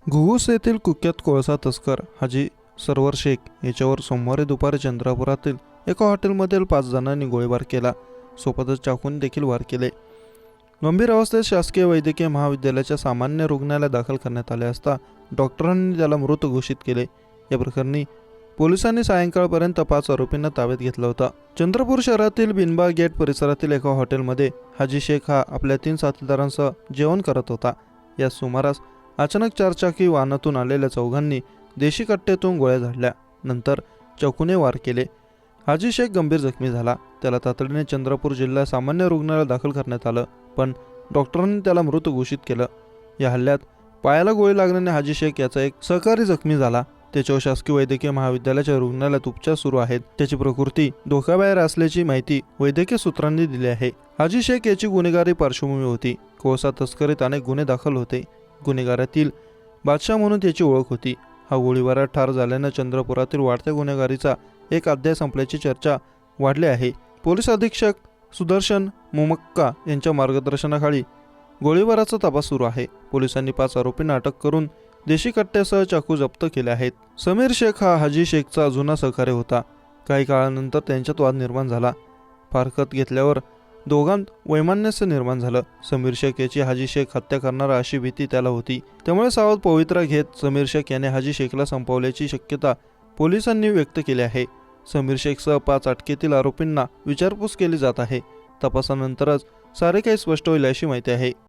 घुगुस येथील कुख्यात कोळसा तस्कर हाजी सरवर शेख याच्यावर सोमवारी दुपारी चंद्रपुरातील एका हॉटेलमधील 5 जणांनी गोळीबार केला. सोबतच चाकून देखील वार केले. गंभीर अवस्थेत शासकीय वैद्यकीय महाविद्यालयाच्या सामान्य रुग्णालयात दाखल करण्यात आले असता डॉक्टरांनी त्याला मृत घोषित केले. या प्रकरणी पोलिसांनी सायंकाळपर्यंत 5 आरोपींना ताब्यात घेतलं होतं. चंद्रपूर शहरातील बिनबाग गेट परिसरातील एका हॉटेलमध्ये हाजी शेख हा आपल्या 3 साथीदारांसह जेवण करत होता. या सुमारास अचानक 4 चाकी वाहनातून आलेल्या चौघांनी देशी कट्ट्यातून गोळ्या झाडल्या. नंतर चाकूने वार केले. हाजी शेख गंभीर जखमी झाला. त्याला तातडीने चंद्रपूर जिल्हा सामान्य रुग्णालयात दाखल करण्यात आलं, पण डॉक्टरांनी त्याला मृत घोषित केलं. या हल्ल्यात पायाला गोळी लागल्याने हाजी शेख याचा एक सहकारी जखमी झाला. त्याच्यावर शासकीय वैद्यकीय महाविद्यालयाच्या रुग्णालयात उपचार सुरू आहेत. त्याची प्रकृती धोक्याबाहेर असल्याची माहिती वैद्यकीय सूत्रांनी दिली आहे. हाजी शेख याची गुन्हेगारी पार्श्वभूमी होती. कोळसा तस्करीत अनेक गुन्हे दाखल होते. गुन्हेगारातील बादशाह म्हणून त्याची ओळख होती. हा गोळीबारात ठार झाल्यानं चंद्रपुरातील वाढत्या गुन्हेगारीचा एक अध्याय संपल्याची चर्चा वाढली आहे. पोलीस अधीक्षक सुदर्शन मुमक्का यांच्या मार्गदर्शनाखाली गोळीबाराचा तपास सुरू आहे. पोलिसांनी 5 आरोपींना अटक करून देशी कट्ट्यासह चाकू जप्त केले आहेत. समीर शेख हा हाजी शेखचा जुना सहकारी होता. काही काळानंतर त्यांच्यात वाद निर्माण झाला. फारकत घेतल्यावर दोघांत वैमनस्य निर्माण झालं. समीर शेख याची हाजी शेख हत्या करणारा अशी भीती त्याला होती. त्यामुळे सावध पवित्रा घेत समीर शेख याने हाजी शेखला संपवल्याची शक्यता पोलिसांनी व्यक्त केली आहे. समीर शेखसह 5 अटकेतील आरोपींना विचारपूस केली जात आहे. तपासानंतरच सारे काही स्पष्ट होईल अशी माहिती आहे.